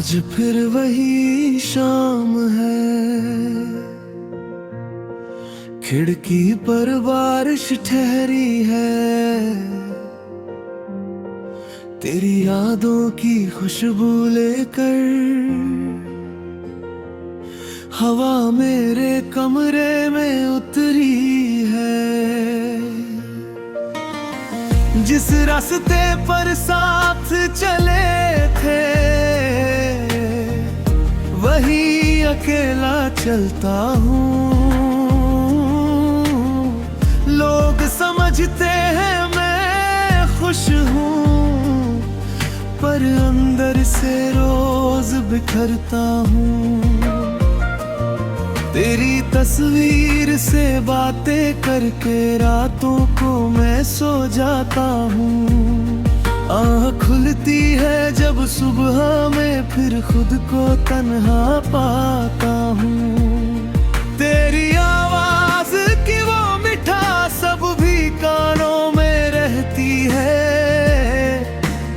आज फिर वही शाम है, खिड़की पर बारिश ठहरी है। तेरी यादों की खुशबू लेकर हवा मेरे कमरे में उतरी है। जिस रास्ते पर साथ चले थे वही अकेला चलता हूँ। लोग समझते हैं मैं खुश हूँ, पर अंदर से रोज बिखरता हूँ। तेरी तस्वीर से बातें करके रातों को मैं सो जाता हूँ। आँख खुलती है जब सुबह में फिर खुद को तन्हा पाता हूँ। तेरी आवाज की वो मिठास सब भी कानों में रहती है।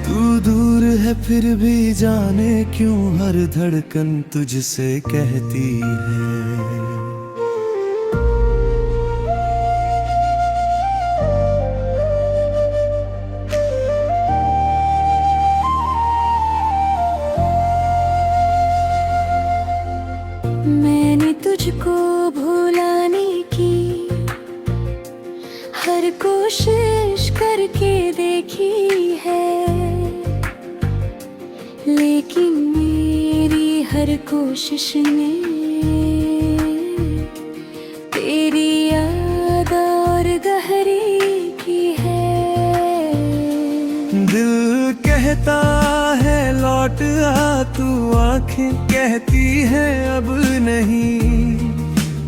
तू दूर है फिर भी जाने क्यों हर धड़कन तुझसे कहती है। मैंने तुझको भुलाने की हर कोशिश करके देखी है, लेकिन मेरी हर कोशिश ने तेरी याद और गहरी की है। दिल कहता है लौट आ तू, आंखें कहती है अब नहीं।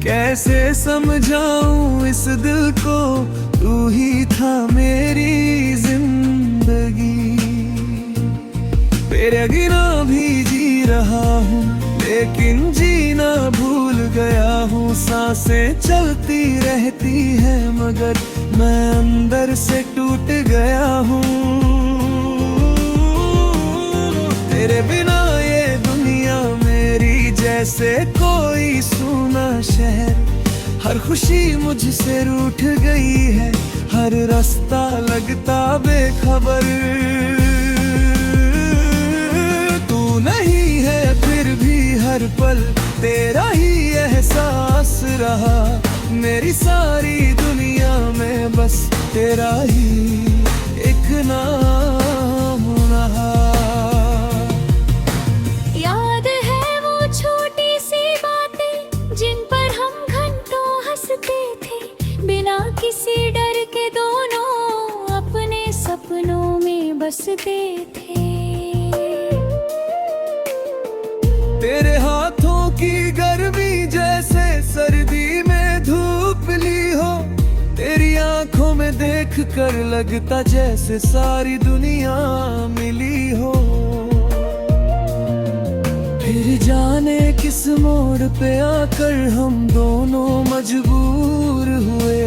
कैसे समझाऊं इस दिल को, तू ही था मेरी जिंदगी। तेरे बिना भी जी रहा हूँ लेकिन जीना भूल गया हूँ। सांसें चलती रहती है मगर मैं अंदर से टूट गया हूँ। तेरे बिना ये दुनिया मेरी जैसे कोई सूना शहर। हर खुशी मुझसे रूठ गई है, हर रास्ता लगता बेखबर। तू नहीं है फिर भी हर पल तेरा ही एहसास रहा। मेरी सारी दुनिया में बस तेरा ही एक नाम रहा। याद है वो छोटी सी बातें जिन पर हम घंटों हंसते थे, बिना किसी डर के दोनों अपने सपनों में बसते थे। तेरे हाथों की गर्मी जैसे सर्दी में धूप ली हो। तेरी आंखों में देख कर लगता जैसे सारी दुनिया मिली हो। फिर जाने किस मोड़ पे आकर हम दोनों मजबूर हुए।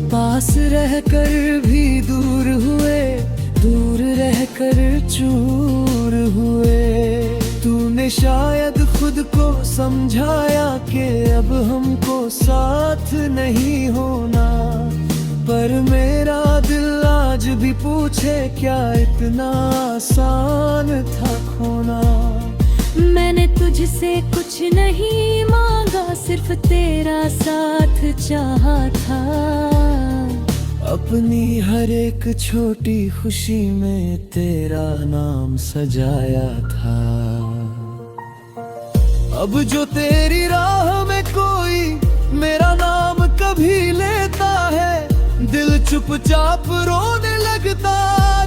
पास रहकर भी दूर हुए, दूर रहकर चूर हुए। तूने शायद खुद को समझाया कि अब हमको साथ नहीं होना, पर मेरा दिल आज भी पूछे क्या इतना आसान था खोना। मैंने तुझसे कुछ नहीं मांगा, सिर्फ तेरा साथ चाहा था। अपनी हर एक छोटी खुशी में तेरा नाम सजाया था। अब जो तेरी राह में कोई मेरा नाम कभी लेता है, दिल चुपचाप रोने लगता,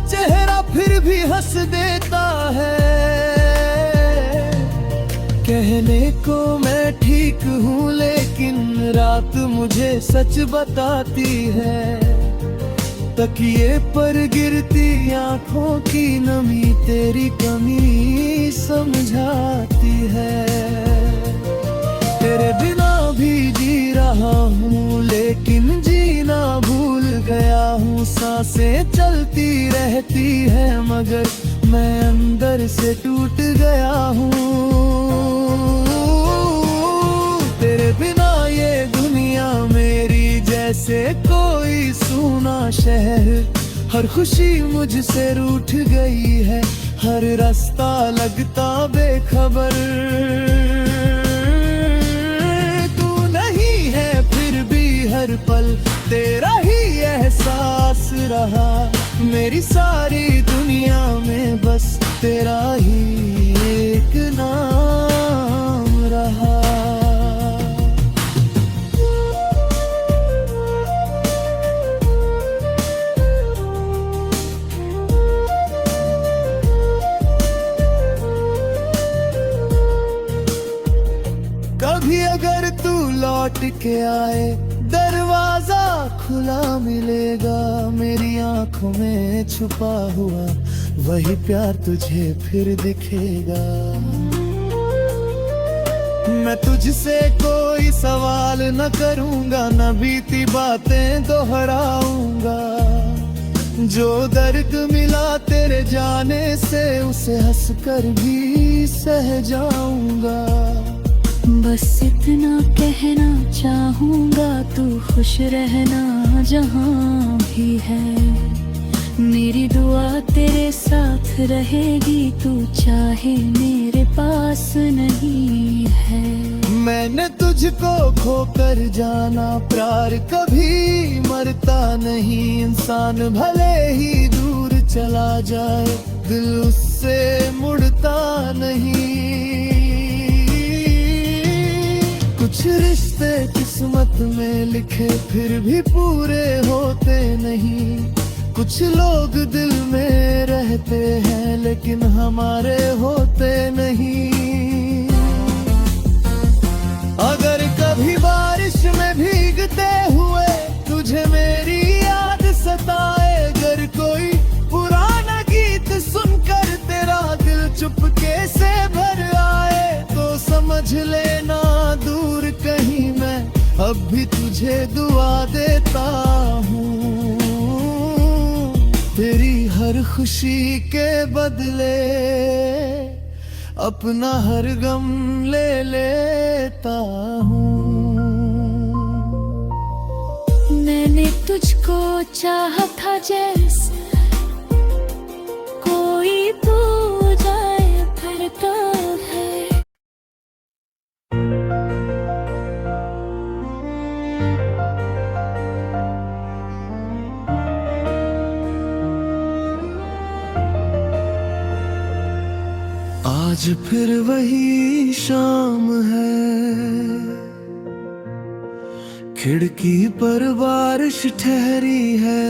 चेहरा फिर भी हंस देता है। कहने को मैं ठीक हूँ लेकिन रात मुझे सच बताती है। तकिए पर गिरती आंखों की नमी तेरी कमी समझाती है। तेरे बिना भी जी रहा हूँ लेकिन जीना भूल गया हूँ। सांसें चलती रहती है मगर मैं अंदर से टूट गया हूँ। तेरे बिना ये दुनिया मेरी जैसे कोई सूना शहर। हर खुशी मुझसे रूठ गई है, हर रास्ता लगता बेखबर। तू नहीं है फिर भी हर पल तेरा ही एहसास रहा। मेरी सारी दुनिया में बस तेरा ही एक नाम रहा। कभी अगर तू लौट के आए, दरवाजा खुला मिलेगा। मेरी आंखों में छुपा हुआ वही प्यार तुझे फिर दिखेगा। मैं तुझसे कोई सवाल न करूंगा, न बीती बातें दोहराऊंगा। जो दर्द मिला तेरे जाने से, उसे हंसकर भी सह जाऊंगा। बस इतना कहना चाहूँगा, तू खुश रहना जहाँ भी है। मेरी दुआ तेरे साथ रहेगी, तू चाहे मेरे पास नहीं है। मैंने तुझको खोकर जाना, प्यार कभी मरता नहीं। इंसान भले ही दूर चला जाए, दिल उससे मुड़ता नहीं। कुछ रिश्ते किस्मत में लिखे फिर भी पूरे होते नहीं। कुछ लोग दिल में रहते हैं लेकिन हमारे होते नहीं। अगर कभी बारिश में भीगते हुए तुझे मेरी याद सताए, अगर कोई पुराना गीत सुनकर तेरा दिल चुपके से भर आए, तो समझ लेना दूर कहीं मैं अब भी तुझे दुआ देता हूँ। तेरी हर खुशी के बदले अपना हर गम ले लेता हूँ। मैंने तुझको चाहा था जैसे कोई पूजाए फिरता है। आज फिर वही शाम है, खिड़की पर बारिश ठहरी है।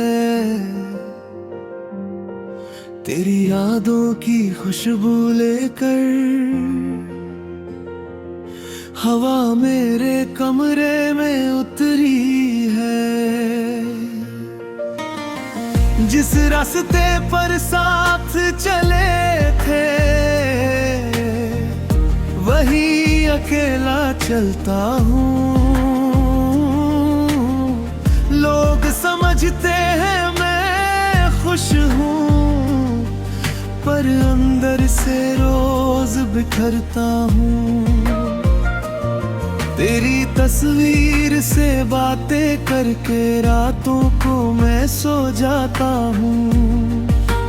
तेरी यादों की खुशबू लेकर हवा मेरे कमरे में उतरी है। जिस रास्ते पर साथ चले थे, वही अकेला चलता हूँ। लोग समझते हैं मैं खुश हूँ, पर अंदर से रोज बिखरता हूँ। तेरी तस्वीर से बातें करके रातों को मैं सो जाता हूँ।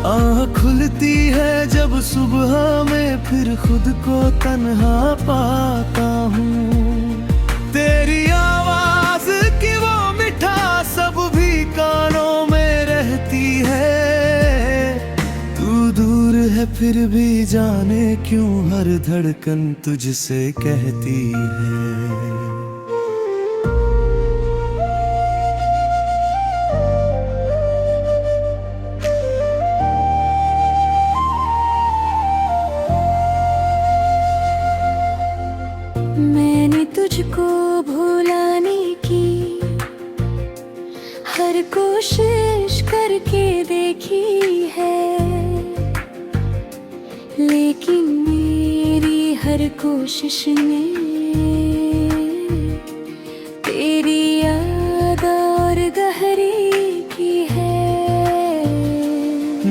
आँख खुलती है जब सुबह में, फिर खुद को तन्हा पाता हूँ। तेरी आवाज की वो मिठास सब भी कानों में रहती है। तू दूर है फिर भी जाने क्यों हर धड़कन तुझसे कहती है। मैंने तुझको भुलाने की हर कोशिश करके देखी है, लेकिन मेरी हर कोशिश ने तेरी याद और गहरी की है।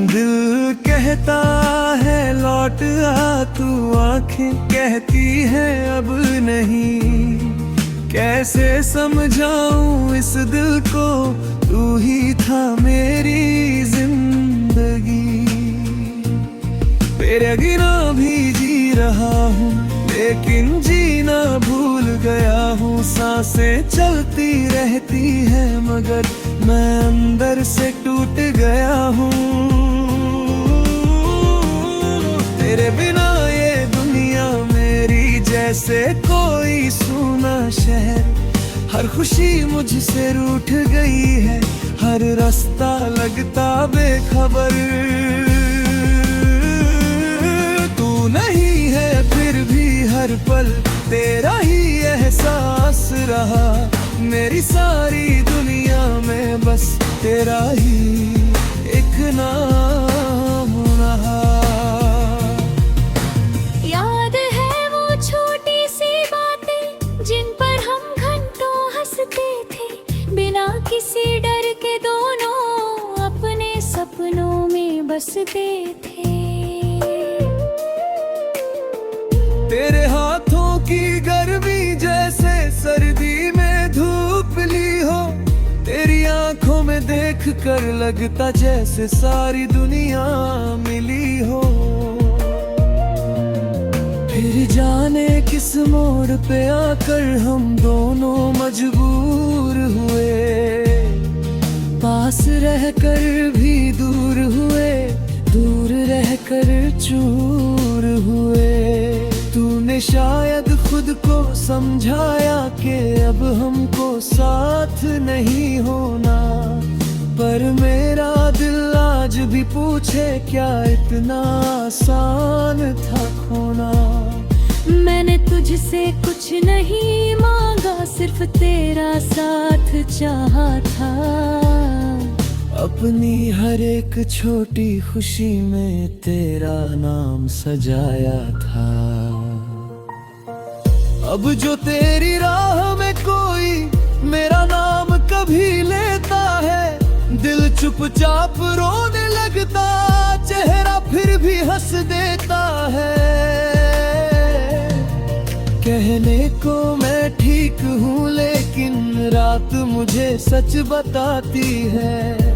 दिल कहता लौट आ तू, आंखें कहती है अब नहीं। कैसे समझाऊं इस दिल को, तू ही था मेरी जिंदगी। तेरे बिना भी जी रहा हूँ, लेकिन जीना भूल गया हूँ। सांसें चलती रहती है मगर मैं अंदर से टूट गया हूँ। तेरे बिना ये दुनिया मेरी जैसे कोई सूना शहर। हर खुशी मुझसे रूठ गई है, हर रास्ता लगता बेखबर। तू नहीं है फिर भी हर पल तेरा ही एहसास रहा। मेरी सारी दुनिया में बस तेरा ही एक नाम रहा। याद है वो छोटी सी बातें जिन पर हम घंटों हंसते थे, बिना किसी डर के दोनों अपने सपनों में बसते थे। तेरे हाथों की गर्मी जैसे सर्दी में धूप ली हो। तेरी आंखों में देख कर लगता जैसे सारी दुनिया मिली हो। फिर जाने किस मोड़ पे आकर हम दोनों मजबूर हुए। पास रहकर भी दूर हुए, दूर रहकर चूर हुए। तूने शायद खुद को समझाया कि अब हमको साथ नहीं होना, पर मेरा दिल आज भी पूछे क्या इतना आसान था खोना। मैंने तुझसे कुछ नहीं मांगा, सिर्फ तेरा साथ चाहा था। अपनी हर एक छोटी खुशी में तेरा नाम सजाया था। अब जो तेरी राह में कोई मेरा नाम कभी लेता है, दिल चुपचाप रोने लगता, चेहरा फिर भी हंस देता है। कहने को मैं ठीक हूँ लेकिन रात मुझे सच बताती है।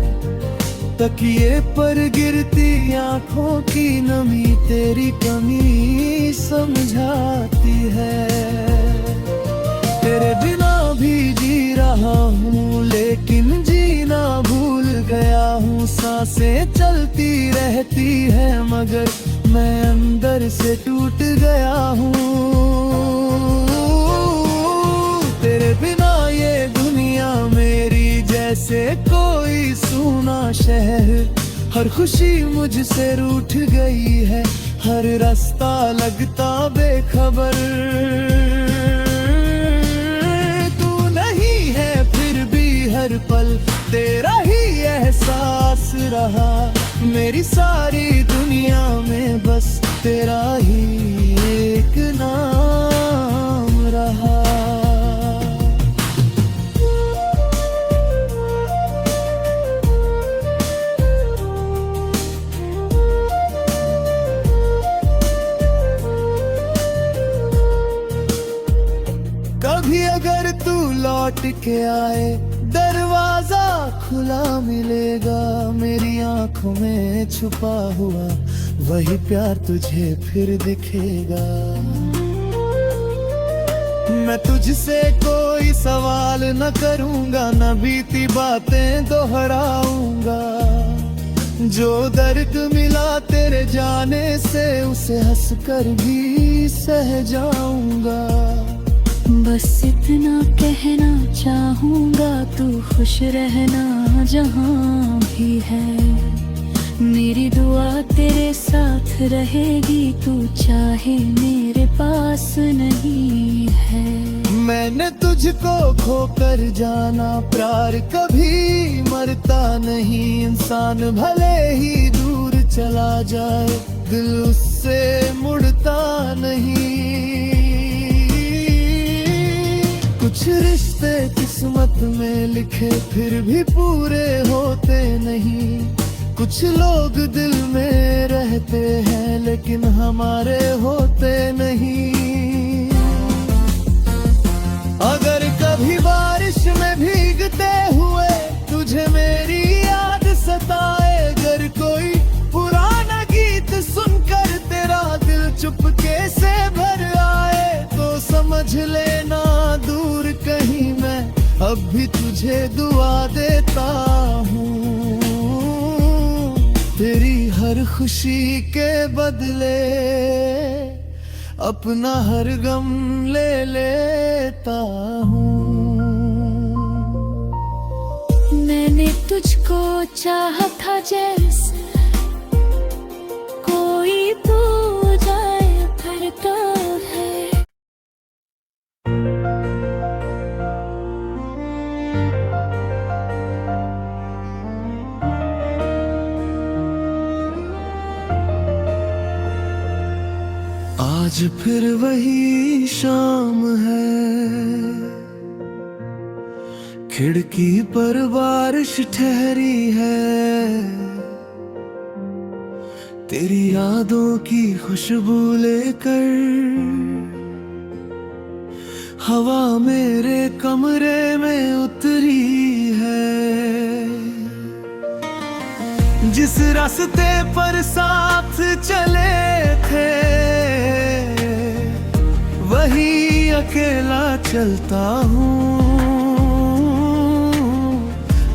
तकिए पर गिरती आंखों की नमी तेरी कमी समझाती है। तेरे बिना भी जी रहा हूँ, लेकिन जीना भूल गया हूँ। सांसें चलती रहती है मगर मैं अंदर से टूट गया हूँ। तेरे बिना ये दुनिया मेरी जैसे कोई सूना शहर। हर खुशी मुझसे रूठ गई है, हर रास्ता लगता बेखबर। तू नहीं है फिर भी हर पल तेरा ही एहसास रहा। मेरी सारी दुनिया में बस तेरा ही एक नाम रहा। कभी अगर तू लौट के आए, दरवाजा खुला मिलेगा। मेरी आंखों में छुपा हुआ वही प्यार तुझे फिर दिखेगा। मैं तुझसे कोई सवाल न करूंगा, न बीती बातें दोहराऊंगा। जो दर्द मिला तेरे जाने से उसे हंसकर भी सह जाऊंगा। बस इतना कहना चाहूँगा, तू खुश रहना जहाँ भी है। मेरी दुआ तेरे साथ रहेगी, तू चाहे मेरे पास नहीं है। मैंने तुझको खोकर जाना, प्यार कभी मरता नहीं। इंसान भले ही दूर चला जाए, दिल उससे मुड़ता नहीं। कुछ रिश्ते किस्मत में लिखे फिर भी पूरे होते नहीं। कुछ लोग दिल में रहते हैं लेकिन हमारे होते नहीं। अगर कभी बारिश में भीगते हुए तुझे मेरी याद सताए, अगर कोई पुराना गीत सुनकर तेरा दिल चुपके से भर आए, तो समझ लेना दूर कहीं मैं अब भी तुझे दुआ देता हूँ। तेरी हर खुशी के बदले अपना हर गम ले लेता हूँ। मैंने तुझको चाहा था जैसे कोई पूजाए करता है। आज फिर वही शाम है, खिड़की पर बारिश ठहरी है। तेरी यादों की खुशबू लेकर हवा मेरे कमरे में उतरी है। जिस रास्ते पर साथ चले थे वही अकेला चलता हूँ।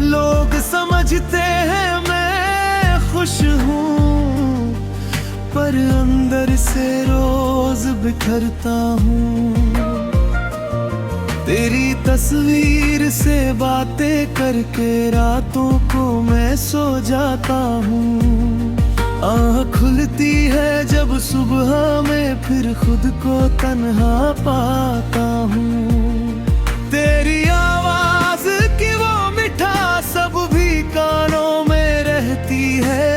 लोग समझते हैं मैं खुश हूँ, पर अंदर से रोज बिखरता हूँ। तेरी तस्वीर से बातें करके रातों को मैं सो जाता हूँ। आँख खुलती है जब सुबह में फिर खुद को तन्हा पाता हूँ। तेरी आवाज की वो मिठास सब भी कानों में रहती है।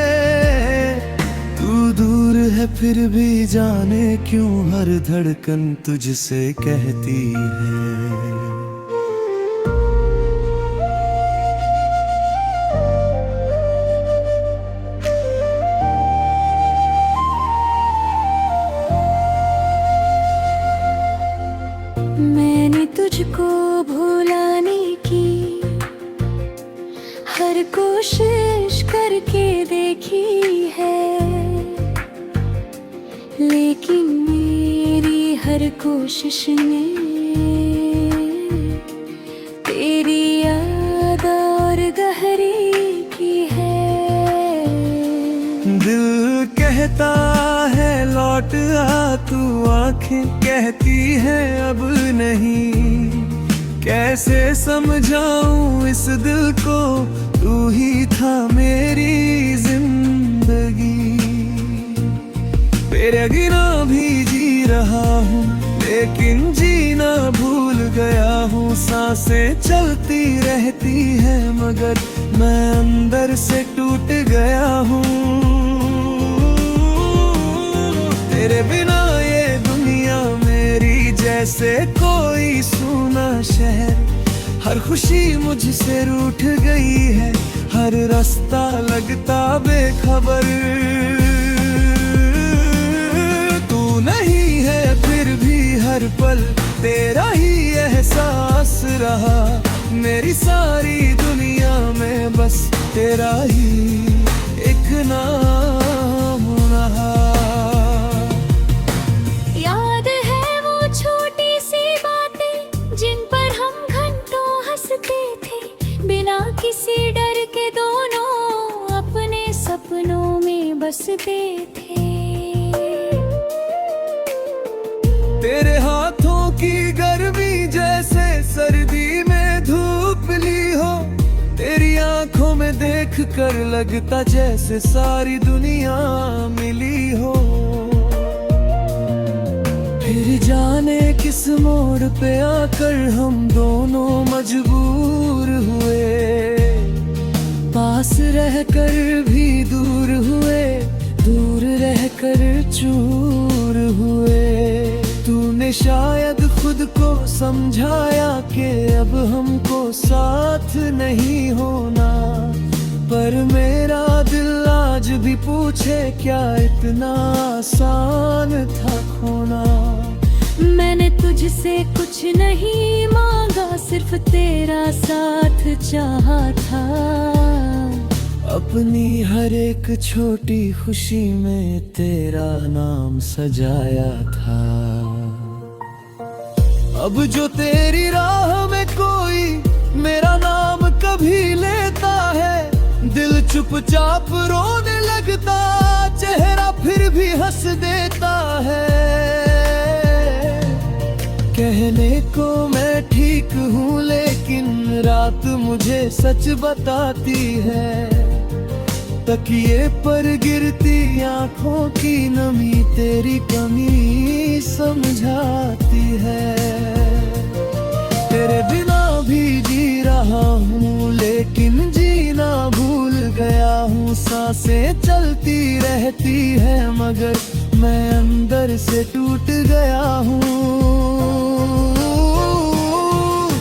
तू दूर है फिर भी जाने क्यों हर धड़कन तुझसे कहती है। मैंने तुझको भुलाने की हर कोशिश करके देखी है, लेकिन मेरी हर कोशिश ने तेरी याद और गहरी की है। दिल कहता है लौट आ तू, आंखें कहती है अब नहीं। कैसे समझाऊं इस दिल को, तू ही था मेरी जिंदगी। तेरे बिना भी जी रहा हूँ लेकिन जीना भूल गया हूँ। सांसें चलती रहती है मगर मैं अंदर से टूट गया हूँ। तेरे बिना ये दुनिया मेरी जैसे कोई सूना शहर। हर खुशी मुझसे रूठ गई है, हर रास्ता लगता बेखबर। तू नहीं है फिर भी हर पल तेरा ही एहसास रहा। मेरी सारी दुनिया में बस तेरा ही एक नाम रहा। याद है वो छोटी सी बातें जिन पर हम घंटों हंसते थे, बिना किसी डर के दोनों अपने सपनों में बसते थे। तेरे हाथों की गर्मी जैसे सर्दी में धूप ली हो। तेरी आंखों में देख कर लगता जैसे सारी दुनिया मिली हो। फिर जाने किस मोड़ पे आकर हम दोनों मजबूर हुए। पास रहकर भी दूर हुए, दूर रहकर चूर हुए। तूने शायद खुद को समझाया कि अब हमको साथ नहीं होना। पर मेरा दिल आज भी पूछे क्या इतना आसान था खोना। मैंने तुझसे कुछ नहीं मांगा, सिर्फ तेरा साथ चाहा था। अपनी हर एक छोटी खुशी में तेरा नाम सजाया था। अब जो तेरी राह में कोई मेरा नाम कभी लेता है, दिल चुपचाप रोने लगता, चेहरा फिर भी हंस देता है। कहने को मैं ठीक हूँ लेकिन रात मुझे सच बताती है। तकिए पर गिरती आंखों की नमी तेरी कमी समझाती है। तेरे बिना भी जी रहा हूँ लेकिन जीना भूल गया हूँ। सांसें चलती रहती है मगर मैं अंदर से टूट गया हूँ।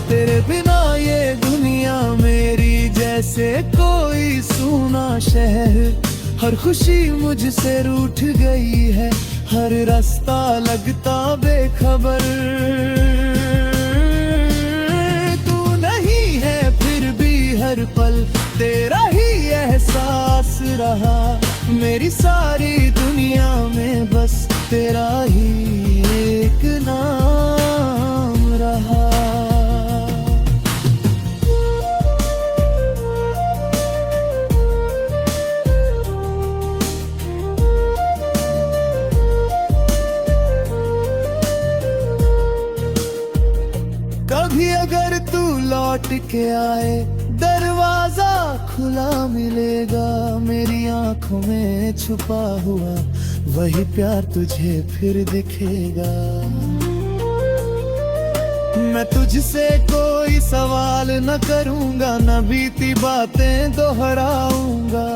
तेरे बिना ये दुनिया मेरी जैसे कोई सूना शहर। हर खुशी मुझसे रूठ गई है, हर रास्ता लगता बेखबर। तू नहीं है फिर भी हर पल तेरा ही एहसास रहा। मेरी सारी दुनिया में बस तेरा ही एक नाम रहा। कभी अगर तू लौट के आए दरवाजा खुला मिलेगा। मेरी आंखों में छुपा हुआ वही प्यार तुझे फिर दिखेगा। मैं तुझसे कोई सवाल न करूंगा, न बीती बातें दोहराऊंगा।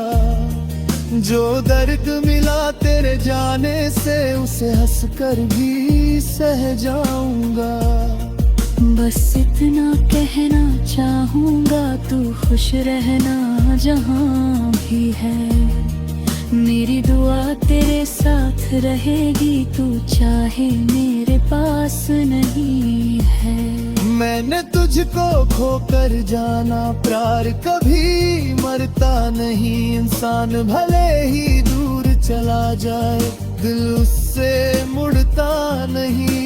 जो दर्द मिला तेरे जाने से उसे हंसकर भी सह जाऊंगा। बस इतना कहना चाहूँगा, तू खुश रहना जहाँ भी है। मेरी दुआ तेरे साथ रहेगी, तू चाहे मेरे पास नहीं है। मैंने तुझको खोकर जाना, प्यार कभी मरता नहीं। इंसान भले ही दूर चला जाए, दिल उससे मुड़ता नहीं।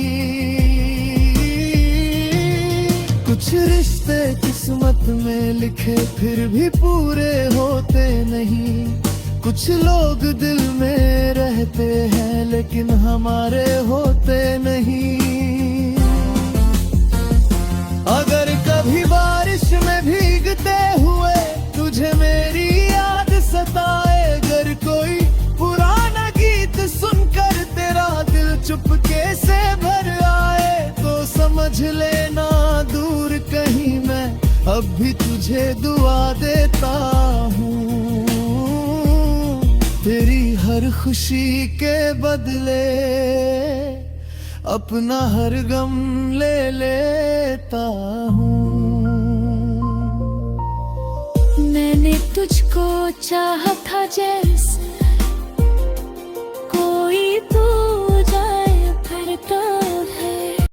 कुछ रिश्ते किस्मत में लिखे फिर भी पूरे होते नहीं। कुछ लोग दिल में रहते हैं लेकिन हमारे होते नहीं। अगर कभी बारिश में भीगते हुए तुझे मेरी याद सताए, अगर कोई पुराना गीत सुनकर तेरा दिल चुपके से भर आए, तो समझ लेना दूर कहीं मैं अब भी तुझे दुआ देता हूँ। तेरी हर खुशी के बदले अपना हर गम ले लेता हूँ। मैंने तुझको चाहा था जैसे